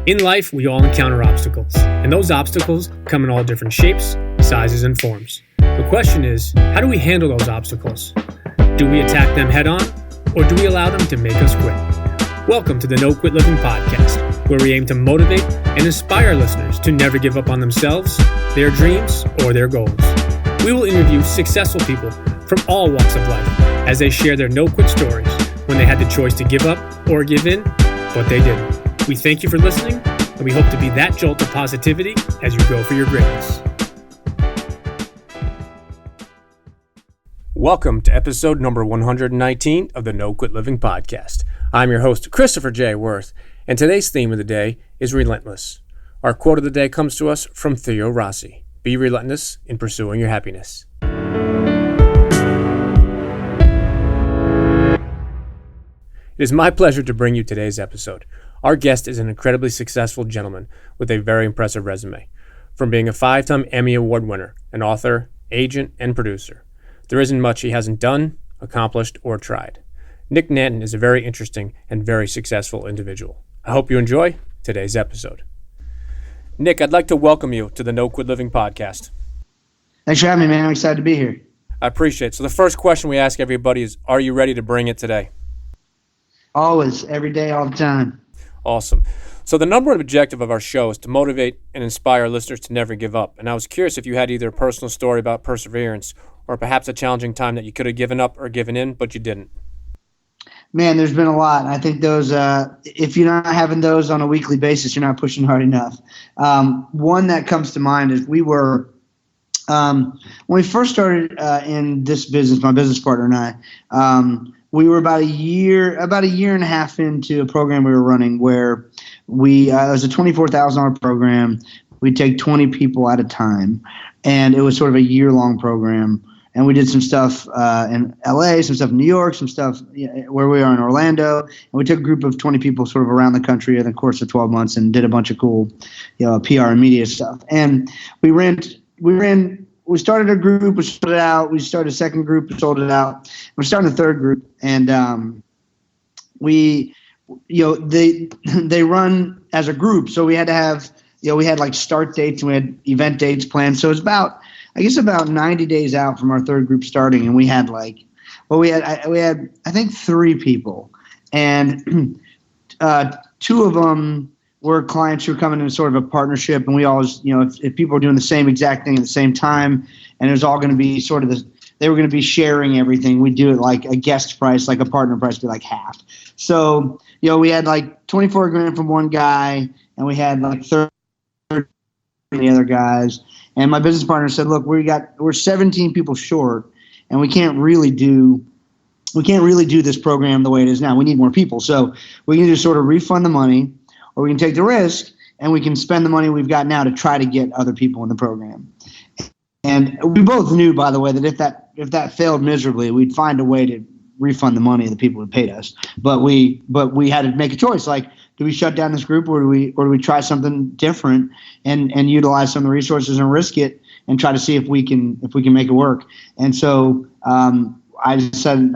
In life, we all encounter obstacles, and those obstacles come in all different shapes, sizes, and forms. The question is, how do we handle those obstacles? Do we attack them head on, or do we allow them to make us quit? Welcome to the No Quit Living podcast, where we aim to motivate and inspire listeners to never give up on themselves, their dreams, or their goals. We will interview successful people from all walks of life as they share their no-quit stories when they had the choice to give up or give in, but they didn't. We thank you for listening, and we hope to be that jolt of positivity as you go for your greatness. Welcome to episode number 119 of the No Quit Living podcast. I'm your host, Christopher J. Worth, and today's theme of the day is relentless. Our quote of the day comes to us from Theo Rossi. Be relentless in pursuing your happiness. It is my pleasure to bring you today's episode. Our guest is an incredibly successful gentleman with a very impressive resume. From being a 5-time Emmy Award winner, an author, agent, and producer, there isn't much he hasn't done, accomplished, or tried. Nick Nanton is a very interesting and very successful individual. I hope you enjoy today's episode. Nick, I'd like to welcome you to the No Quit Living podcast. Thanks for having me, man. I'm excited to be here. I appreciate it. So the first question we ask everybody is, are you ready to bring it today? Always, every day, all the time. Awesome. So the number one objective of our show is to motivate and inspire listeners to never give up. And I was curious if you had either a personal story about perseverance or perhaps a challenging time that you could have given up or given in, but you didn't. Man, there's been a lot. I think those, if you're not having those on a weekly basis, you're not pushing hard enough. One that comes to mind is when we first started in this business, my business partner and I, we were about a year and a half into a program we were running where it was a $24,000 program. We'd take 20 people at a time, and it was sort of a year-long program. And we did some stuff in LA, some stuff in New York, some stuff where we are in Orlando. And we took a group of 20 people sort of around the country in the course of 12 months and did a bunch of cool, PR and media stuff. And we started a group, we sold it out. We started a second group, we sold it out. We're starting a third group, and they run as a group. So we had to have, we had like start dates and we had event dates planned. So it's about 90 days out from our third group starting, and we had I think 3 people, and 2 of them were clients who were coming in sort of a partnership, and we always, if people were doing the same exact thing at the same time, and it was all going to be sort of they were going to be sharing everything. We'd do it like a guest price, like a partner price, be like half. So, we had like $24,000 from one guy, and we had like 30 from the other guys. And my business partner said, "Look, we're 17 people short, and we can't really do this program the way it is now. We need more people. So we can either sort of refund the money, or we can take the risk, and we can spend the money we've got now to try to get other people in the program." And we both knew, by the way, that if that failed miserably, we'd find a way to refund the money of the people who paid us. But we had to make a choice. Like, do we shut down this group, or do we try something different and utilize some of the resources and risk it and try to see if we can make it work? And so I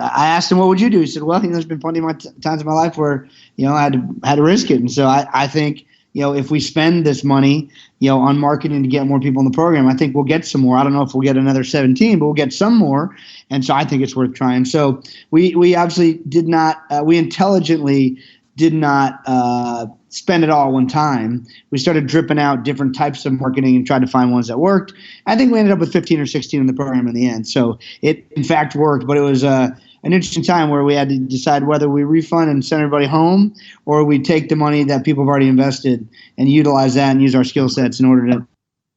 asked him, "What would you do?" He said, "Well, there's been plenty of times in my life where I had to risk it." And so I think if we spend this money on marketing to get more people in the program, I think we'll get some more. I don't know if we'll get another 17, but we'll get some more. And so I think it's worth trying. So we obviously did not. We intelligently did not spend it all one time. We started dripping out different types of marketing and tried to find ones that worked. I think we ended up with 15 or 16 in the program in the end. So it, in fact, worked, but it was an interesting time where we had to decide whether we refund and send everybody home, or we take the money that people have already invested and utilize that and use our skill sets in order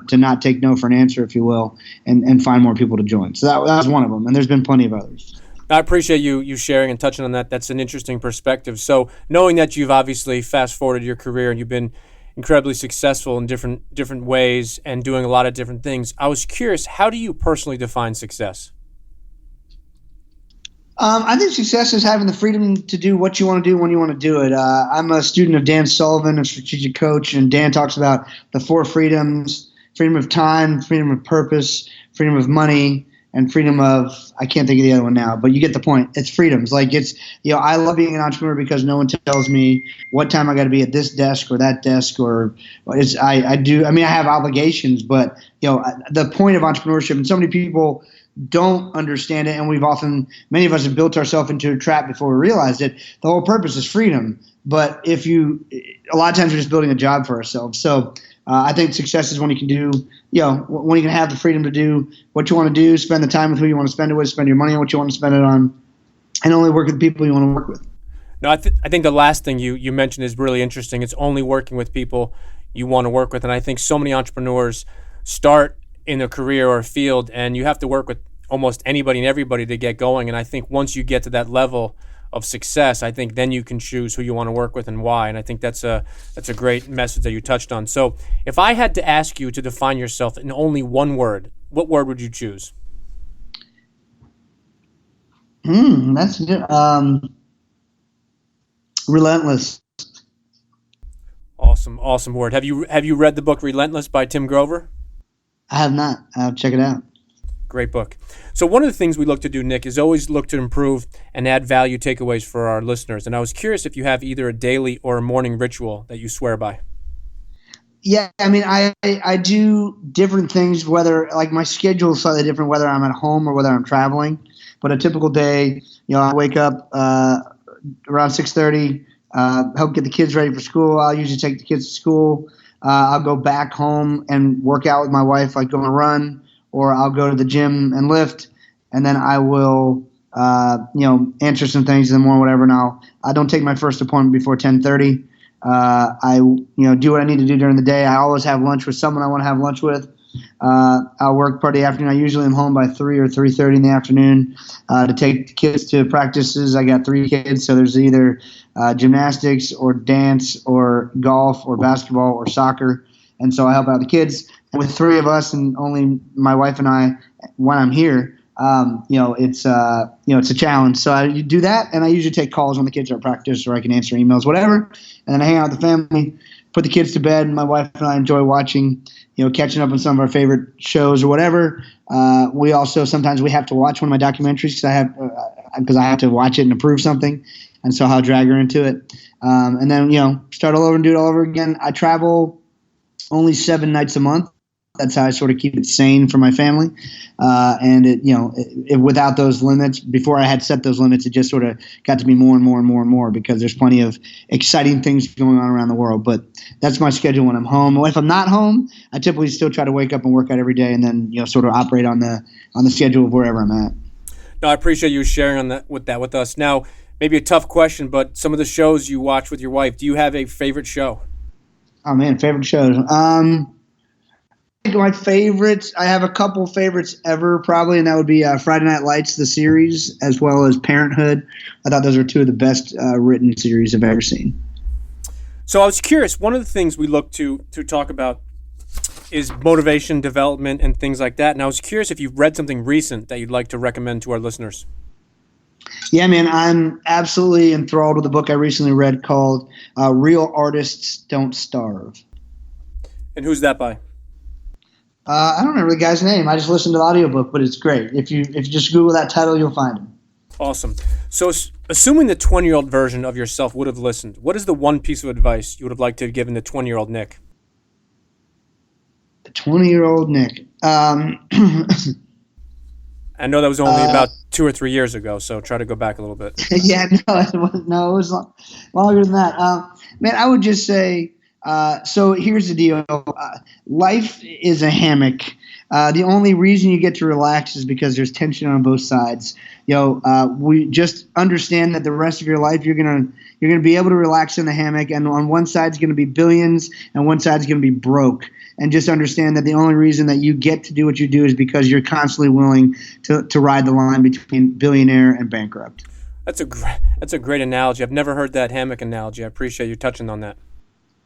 to not take no for an answer, if you will, and find more people to join. So that was one of them, and there's been plenty of others. I appreciate you sharing and touching on that. That's an interesting perspective. So knowing that you've obviously fast-forwarded your career and you've been incredibly successful in different ways and doing a lot of different things, I was curious, how do you personally define success? I think success is having the freedom to do what you want to do when you want to do it. I'm a student of Dan Sullivan, a strategic coach, and Dan talks about the 4 freedoms: freedom of time, freedom of purpose, freedom of money, and freedom of, I can't think of the other one now, but you get the point. It's freedoms. Like I love being an entrepreneur because no one tells me what time I got to be at this desk or that desk, or I have obligations, but the point of entrepreneurship, and so many people don't understand it, and many of us have built ourselves into a trap before we realized it. The whole purpose is freedom, but a lot of times we're just building a job for ourselves. So I think success is when you can do, when you can have the freedom to do what you want to do, spend the time with who you want to spend it with, spend your money on what you want to spend it on, and only work with people you want to work with. No, I think the last thing you mentioned is really interesting. It's only working with people you want to work with, and I think so many entrepreneurs start in a career or a field, and you have to work with almost anybody and everybody to get going. And I think once you get to that level of success, I think then you can choose who you want to work with and why. And I think that's a great message that you touched on. So if I had to ask you to define yourself in only one word, what word would you choose? That's good. Relentless. Awesome word. Have you read the book Relentless by Tim Grover? I have not. I'll check it out. Great book. So one of the things we look to do, Nick, is always look to improve and add value takeaways for our listeners. And I was curious if you have either a daily or a morning ritual that you swear by. Yeah, I mean, I do different things, whether like my schedule is slightly different, whether I'm at home or whether I'm traveling. But a typical day, I wake up around 6:30, help get the kids ready for school. I'll usually take the kids to school. I'll go back home and work out with my wife, like go on a run, or I'll go to the gym and lift, and then I will, answer some things in the morning, whatever. And I don't take my first appointment before 10:30. I do what I need to do during the day. I always have lunch with someone I want to have lunch with. I'll work part of the afternoon. I usually am home by 3 or 3:30 in the afternoon to take the kids to practices. I got 3 kids, so there's either gymnastics or dance or golf or basketball or soccer, and so I help out the kids. And with 3 of us and only my wife and I when I'm here, it's a challenge. So I do that, and I usually take calls when the kids are at practice, or I can answer emails, whatever. And then I hang out with the family, put the kids to bed, and my wife and I enjoy watching, catching up on some of our favorite shows or whatever. We also sometimes we have to watch one of my documentaries because I have to watch it and approve something, and so I'll drag her into it. And then start all over and do it all over again. I travel only 7 nights a month. That's how I sort of keep it sane for my family. And without those limits, before I had set those limits, it just sort of got to be more and more and more and more because there's plenty of exciting things going on around the world. But that's my schedule when I'm home. If I'm not home, I typically still try to wake up and work out every day, and then sort of operate on the schedule of wherever I'm at. No, I appreciate you sharing with us. Now, maybe a tough question, but some of the shows you watch with your wife, do you have a favorite show? Oh man, favorite shows. My favorites, I have a couple favorites ever probably, and that would be Friday Night Lights, the series, as well as Parenthood. I thought those were 2 of the best written series I've ever seen. So I was curious, one of the things we look to talk about is motivation, development, and things like that. And I was curious if you've read something recent that you'd like to recommend to our listeners. Yeah, man, I'm absolutely enthralled with a book I recently read called Real Artists Don't Starve. And who's that by? I don't remember the guy's name. I just listened to the audiobook, but it's great. If you just Google that title, you'll find him. Awesome. So assuming the 20-year-old version of yourself would have listened, what is the one piece of advice you would have liked to have given the 20-year-old Nick? The 20-year-old Nick. I know that was only about 2 or 3 years ago, so try to go back a little bit. Yeah, it was longer than that. Man, I would just say, so here's the deal. Life is a hammock. The only reason you get to relax is because there's tension on both sides. We just understand that the rest of your life you're gonna be able to relax in the hammock, and on one side's gonna be billions, and one side's gonna be broke. And just understand that the only reason that you get to do what you do is because you're constantly willing to ride the line between billionaire and bankrupt. That's a great analogy. I've never heard that hammock analogy. I appreciate you touching on that.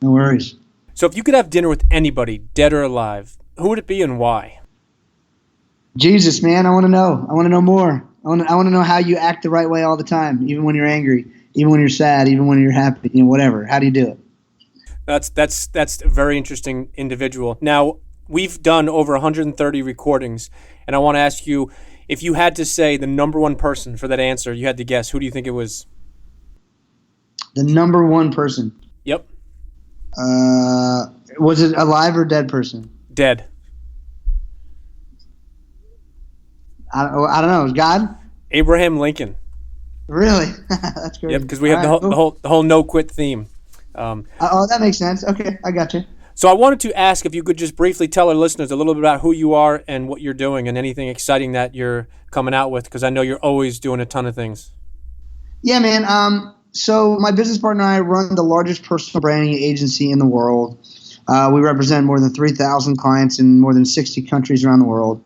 No worries. So if you could have dinner with anybody, dead or alive, who would it be and why? Jesus, man, I want to know. I want to know more. I want to know how you act the right way all the time, even when you're angry, even when you're sad, even when you're happy, whatever. How do you do it? That's a very interesting individual. Now, we've done over 130 recordings, and I want to ask you, if you had to say the number one person for that answer, you had to guess, who do you think it was? The number one person. Yep. Was it alive or dead person? Dead. I don't know. Is God? Abraham Lincoln. Really? That's great. Yep, because we have the whole no quit theme. That makes sense. Okay, I got you. So I wanted to ask if you could just briefly tell our listeners a little bit about who you are and what you're doing and anything exciting that you're coming out with, because I know you're always doing a ton of things. Yeah, man. So my business partner and I run the largest personal branding agency in the world. We represent more than 3,000 clients in more than 60 countries around the world.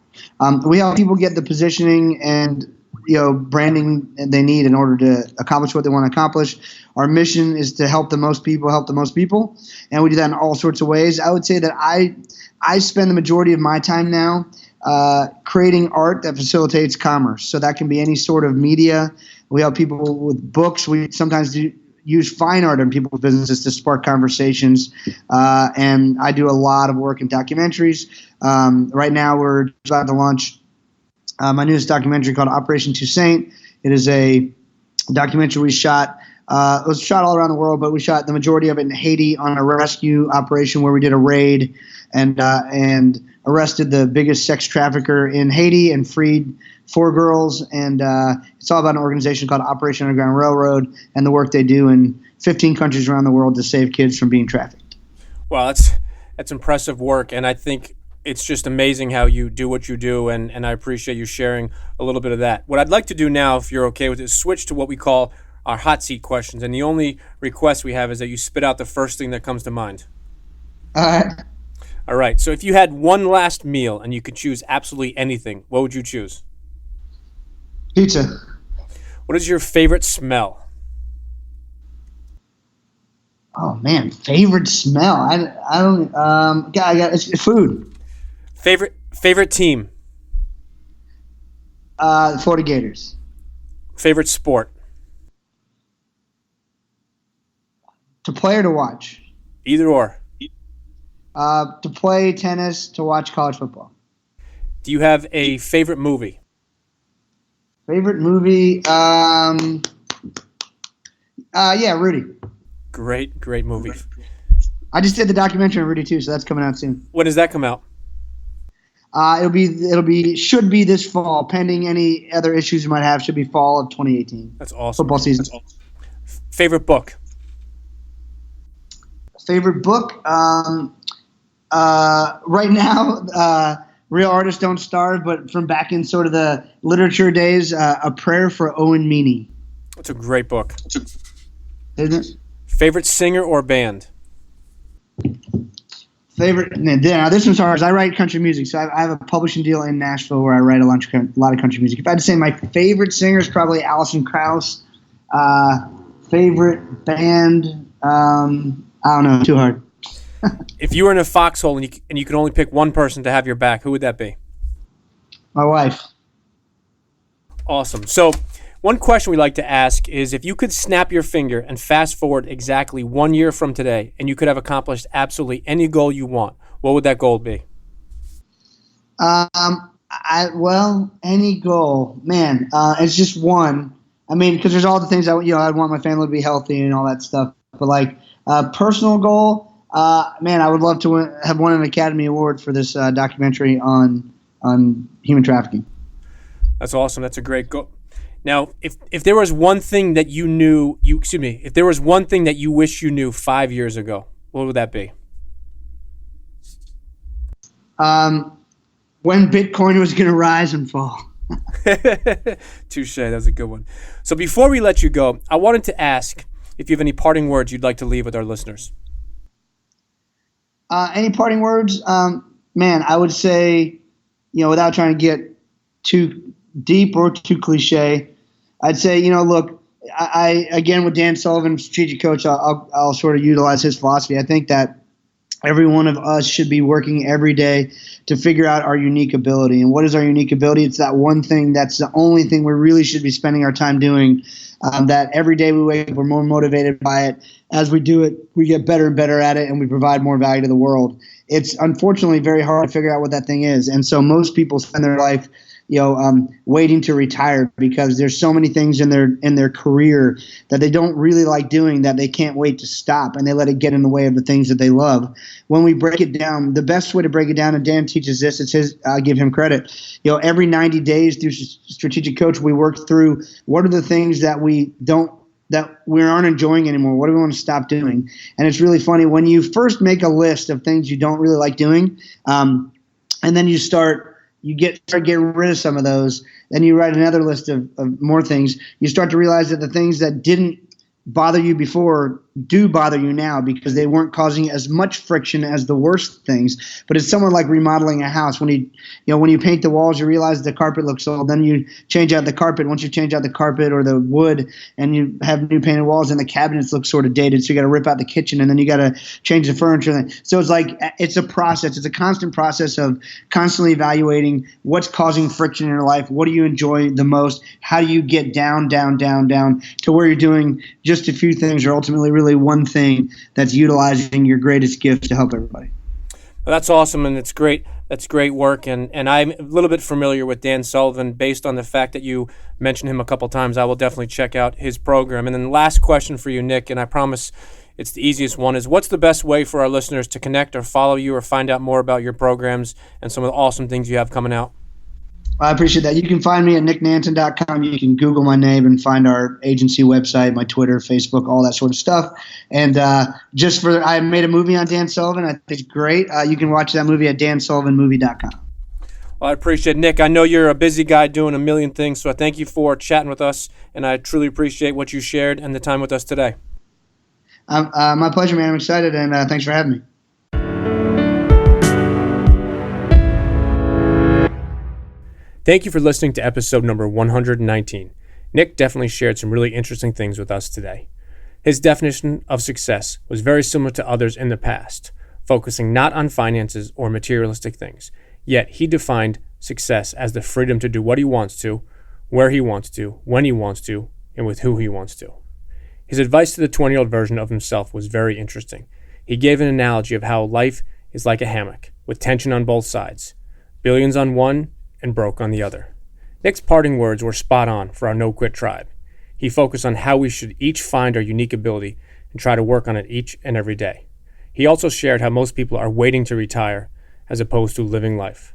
We help people get the positioning and branding they need in order to accomplish what they want to accomplish. Our mission is to help the most people, and we do that in all sorts of ways. I would say that I spend the majority of my time now creating art that facilitates commerce. So that can be any sort of media. We help people with books. We sometimes use fine art in people's businesses to spark conversations. And I do a lot of work in documentaries. Right now we're about to launch my newest documentary called Operation Toussaint. It is a documentary we shot. It was shot all around the world, but we shot the majority of it in Haiti on a rescue operation where we did a raid and arrested the biggest sex trafficker in Haiti and freed 4 girls. And it's all about an organization called Operation Underground Railroad and the work they do in 15 countries around the world to save kids from being trafficked. Well, that's impressive work, and I think it's just amazing how you do what you do, and I appreciate you sharing a little bit of that. What I'd like to do now, if you're okay with it, is switch to what we call our hot seat questions, and the only request we have is that you spit out the first thing that comes to mind. All right, so if you had one last meal and you could choose absolutely anything, what would you choose? Pizza. What is your favorite smell? Oh man, favorite smell. I don't. It's food. Favorite team? 40 Gators. Favorite sport? To play or to watch? Either or. To play tennis, to watch college football. Do you have a favorite movie? Favorite movie? Yeah, Rudy. Great movie. I just did the documentary on Rudy too, so that's coming out soon. When does that come out? Should be this fall, pending any other issues you might have. Should be fall of 2018. That's awesome. Football season. Favorite book? Favorite book? Right now, Real Artists Don't Starve, but from back in sort of the literature days, A Prayer for Owen Meany. That's a great book. Isn't it? Favorite singer or band? Favorite? Now this one's hard. I write country music, so I have a publishing deal in Nashville where I write a lot of country music. If I had to say my favorite singer is probably Alison Krauss. Favorite band? I don't know. Too hard. If you were in a foxhole and you could only pick one person to have your back, who would that be? My wife. Awesome. So one question we like to ask is, if you could snap your finger and fast forward exactly 1 year from today and you could have accomplished absolutely any goal you want, what would that goal be? Any goal, man. It's just one. I mean, because there's all the things I'd want my family to be healthy and all that stuff. But like personal goal, man, I would love to have won an Academy Award for this documentary on human trafficking. That's awesome. That's a great goal. Now, if there was one thing that if there was one thing that you wish you knew 5 years ago, what would that be? When Bitcoin was going to rise and fall. Touche. That was a good one. So before we let you go, I wanted to ask if you have any parting words you'd like to leave with our listeners. Any parting words? Man, I would say, without trying to get too deep or too cliche, I'd say, look, I again, with Dan Sullivan, strategic coach, I'll sort of utilize his philosophy. I think that every one of us should be working every day to figure out our unique ability. And what is our unique ability? It's that one thing that's the only thing we really should be spending our time doing, that every day we wake up, we're more motivated by it. As we do it, we get better and better at it, and we provide more value to the world. It's unfortunately very hard to figure out what that thing is. And so most people spend their life waiting to retire because there's so many things in their career that they don't really like doing that they can't wait to stop, and they let it get in the way of the things that they love. When we break it down, the best way to break it down, and Dan teaches this, it's his, I'll give him credit. Every 90 days through Strategic Coach, we work through what are the things that we aren't enjoying anymore. What do we want to stop doing? And it's really funny when you first make a list of things you don't really like doing, and then you start getting rid of some of those. Then you write another list of more things. You start to realize that the things that didn't bother you before do bother you now because they weren't causing as much friction as the worst things. But it's somewhat like remodeling a house. When you paint the walls, you realize the carpet looks old. Then you change out the carpet. Once you change out the carpet or the wood and you have new painted walls and the cabinets look sort of dated, so you got to rip out the kitchen and then you got to change the furniture. So it's a process. It's a constant process of constantly evaluating what's causing friction in your life. What do you enjoy the most? How do you get down to where you're doing just a few things or ultimately really one thing that's utilizing your greatest gift to help everybody. Well, that's awesome, and it's great. That's great work, and I'm a little bit familiar with Dan Sullivan based on the fact that you mentioned him a couple times. I will definitely check out his program. And then the last question for you, Nick, and I promise it's the easiest one, is what's the best way for our listeners to connect or follow you or find out more about your programs and some of the awesome things you have coming out? I appreciate that. You can find me at nicknanton.com. You can Google my name and find our agency website, my Twitter, Facebook, all that sort of stuff. And I made a movie on Dan Sullivan. I think it's great. You can watch that movie at dansullivanmovie.com. Well, I appreciate it. Nick, I know you're a busy guy doing a million things, so I thank you for chatting with us, and I truly appreciate what you shared and the time with us today. My pleasure, man. I'm excited, and thanks for having me. Thank you for listening to episode number 119. Nick definitely shared some really interesting things with us today. His definition of success was very similar to others in the past, focusing not on finances or materialistic things. Yet he defined success as the freedom to do what he wants to, where he wants to, when he wants to, and with who he wants to. His advice to the 20-year-old version of himself was very interesting. He gave an analogy of how life is like a hammock, with tension on both sides, billions on one and broke on the other. Nick's parting words were spot on for our no-quit tribe. He focused on how we should each find our unique ability and try to work on it each and every day. He also shared how most people are waiting to retire as opposed to living life.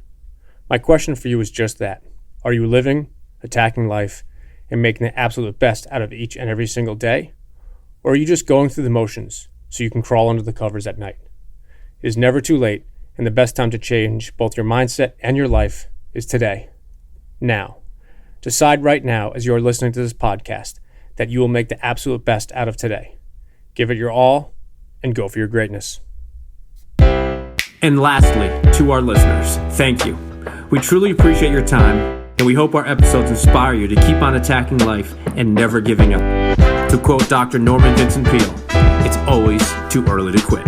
My question for you is just that. Are you living, attacking life, and making the absolute best out of each and every single day? Or are you just going through the motions so you can crawl under the covers at night? It is never too late, and the best time to change both your mindset and your life is today. Now. Decide right now as you're listening to this podcast that you will make the absolute best out of today. Give it your all and go for your greatness. And lastly, to our listeners, thank you. We truly appreciate your time, and we hope our episodes inspire you to keep on attacking life and never giving up. To quote Dr. Norman Vincent Peale, it's always too early to quit.